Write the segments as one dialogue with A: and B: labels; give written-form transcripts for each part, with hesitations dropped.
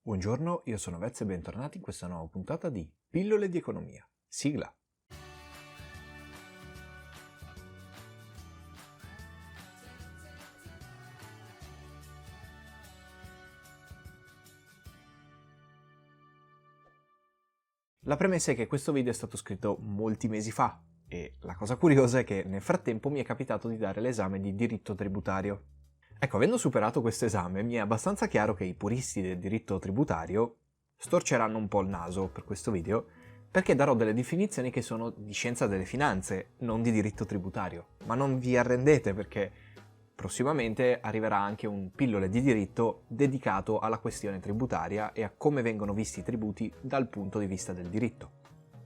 A: Buongiorno, io sono Vezzo e bentornati in questa nuova puntata di Pillole di Economia. Sigla. La premessa è che questo video è stato scritto molti mesi fa e la cosa curiosa è che nel frattempo mi è capitato di dare l'esame di diritto tributario. Ecco, avendo superato questo esame mi è abbastanza chiaro che i puristi del diritto tributario storceranno un po' il naso per questo video, perché darò delle definizioni che sono di scienza delle finanze, non di diritto tributario. Ma non vi arrendete, perché prossimamente arriverà anche un pillole di diritto dedicato alla questione tributaria e a come vengono visti i tributi dal punto di vista del diritto.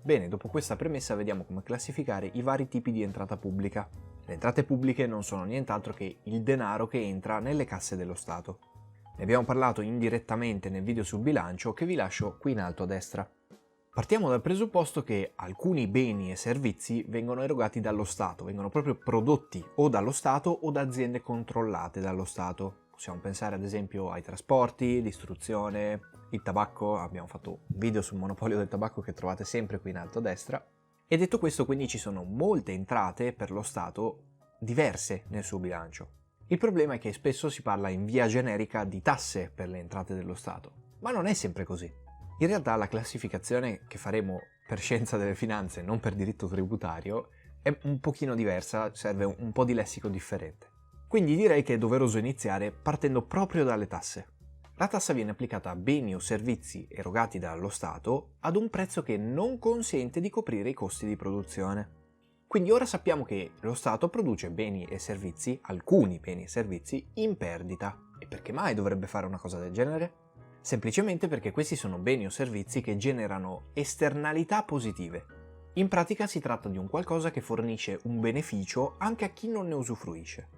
A: Bene, dopo questa premessa vediamo come classificare i vari tipi di entrata pubblica. Le entrate pubbliche non sono nient'altro che il denaro che entra nelle casse dello Stato. Ne abbiamo parlato indirettamente nel video sul bilancio che vi lascio qui in alto a destra. Partiamo dal presupposto che alcuni beni e servizi vengono erogati dallo Stato, vengono proprio prodotti o dallo Stato o da aziende controllate dallo Stato. Possiamo pensare ad esempio ai trasporti, l'istruzione, il tabacco, abbiamo fatto un video sul monopolio del tabacco che trovate sempre qui in alto a destra. E detto questo, quindi ci sono molte entrate per lo Stato diverse nel suo bilancio. Il problema è che spesso si parla in via generica di tasse per le entrate dello Stato, ma non è sempre così. In realtà la classificazione che faremo per scienza delle finanze, non per diritto tributario, è un pochino diversa, serve un po' di lessico differente. Quindi direi che è doveroso iniziare partendo proprio dalle tasse. La tassa viene applicata a beni o servizi erogati dallo Stato ad un prezzo che non consente di coprire i costi di produzione. Quindi ora sappiamo che lo Stato produce beni e servizi, alcuni beni e servizi, in perdita. E perché mai dovrebbe fare una cosa del genere? Semplicemente perché questi sono beni o servizi che generano esternalità positive. In pratica si tratta di un qualcosa che fornisce un beneficio anche a chi non ne usufruisce.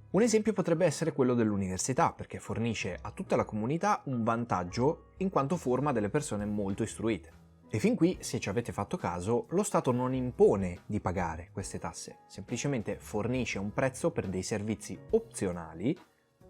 A: Un esempio potrebbe essere quello dell'università, perché fornisce a tutta la comunità un vantaggio in quanto forma delle persone molto istruite. E fin qui, se ci avete fatto caso, lo Stato non impone di pagare queste tasse, semplicemente fornisce un prezzo per dei servizi opzionali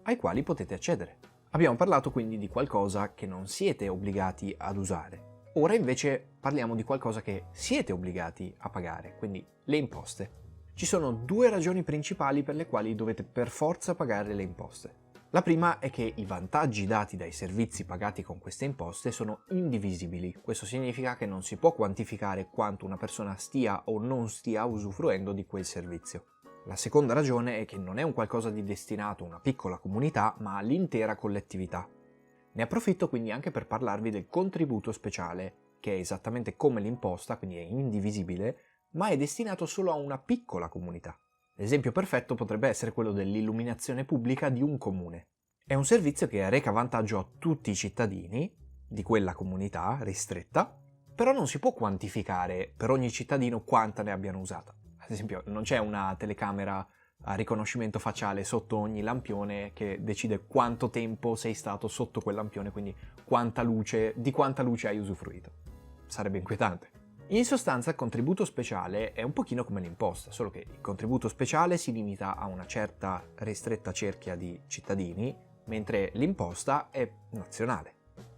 A: ai quali potete accedere. Abbiamo parlato quindi di qualcosa che non siete obbligati ad usare. Ora invece parliamo di qualcosa che siete obbligati a pagare, quindi le imposte. Ci sono due ragioni principali per le quali dovete per forza pagare le imposte. La prima è che i vantaggi dati dai servizi pagati con queste imposte sono indivisibili. Questo significa che non si può quantificare quanto una persona stia o non stia usufruendo di quel servizio. La seconda ragione è che non è un qualcosa di destinato a una piccola comunità, ma all'intera collettività. Ne approfitto quindi anche per parlarvi del contributo speciale, che è esattamente come l'imposta, quindi è indivisibile, ma è destinato solo a una piccola comunità. L'esempio perfetto potrebbe essere quello dell'illuminazione pubblica di un comune. È un servizio che reca vantaggio a tutti i cittadini di quella comunità ristretta, però non si può quantificare per ogni cittadino quanta ne abbiano usata. Ad esempio, non c'è una telecamera a riconoscimento facciale sotto ogni lampione che decide quanto tempo sei stato sotto quel lampione, quindi di quanta luce hai usufruito. Sarebbe inquietante. In sostanza il contributo speciale è un pochino come l'imposta, solo che il contributo speciale si limita a una certa ristretta cerchia di cittadini, mentre l'imposta è nazionale.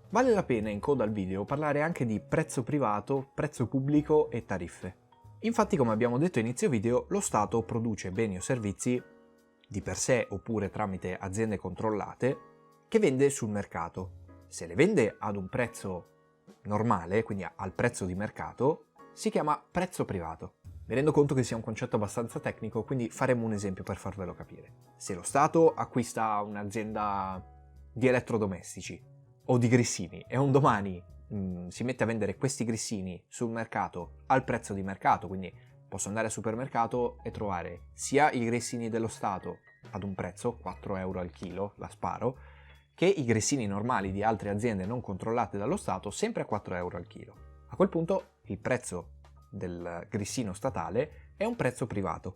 A: Vale la pena in coda al video parlare anche di prezzo privato, prezzo pubblico e tariffe. Infatti, come abbiamo detto a inizio video, lo Stato produce beni o servizi di per sé oppure tramite aziende controllate che vende sul mercato. Se le vende ad un prezzo normale, quindi al prezzo di mercato, si chiama prezzo privato. Mi rendo conto che sia un concetto abbastanza tecnico, quindi faremo un esempio per farvelo capire. Se lo Stato acquista un'azienda di elettrodomestici o di grissini e un domani si mette a vendere questi grissini sul mercato al prezzo di mercato, quindi posso andare al supermercato e trovare sia i grissini dello Stato ad un prezzo, 4 euro al chilo, la sparo, che i grissini normali di altre aziende non controllate dallo Stato sempre a 4 euro al chilo. A quel punto il prezzo del grissino statale è un prezzo privato.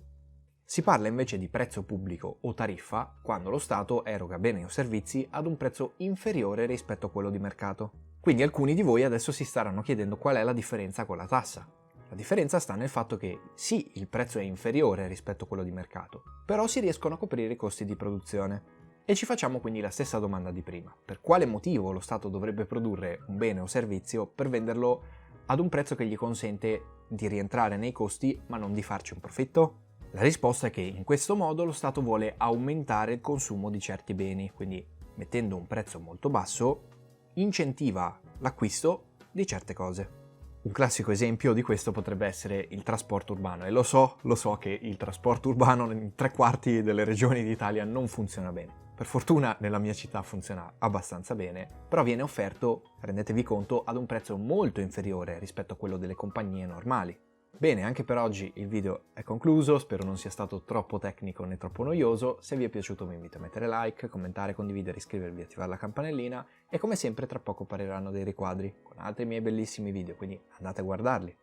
A: Si parla invece di prezzo pubblico o tariffa quando lo Stato eroga beni o servizi ad un prezzo inferiore rispetto a quello di mercato. Quindi alcuni di voi adesso si staranno chiedendo qual è la differenza con la tassa. La differenza sta nel fatto che sì, il prezzo è inferiore rispetto a quello di mercato, però si riescono a coprire i costi di produzione. E ci facciamo quindi la stessa domanda di prima. Per quale motivo lo Stato dovrebbe produrre un bene o servizio per venderlo ad un prezzo che gli consente di rientrare nei costi ma non di farci un profitto? La risposta è che in questo modo lo Stato vuole aumentare il consumo di certi beni, quindi mettendo un prezzo molto basso incentiva l'acquisto di certe cose. Un classico esempio di questo potrebbe essere il trasporto urbano, e lo so che il trasporto urbano in 3/4 delle regioni d'Italia non funziona bene. Per fortuna nella mia città funziona abbastanza bene, però viene offerto, rendetevi conto, ad un prezzo molto inferiore rispetto a quello delle compagnie normali. Bene, anche per oggi il video è concluso, spero non sia stato troppo tecnico né troppo noioso. Se vi è piaciuto vi invito a mettere like, commentare, condividere, iscrivervi e attivare la campanellina, e come sempre tra poco appariranno dei riquadri con altri miei bellissimi video, quindi andate a guardarli.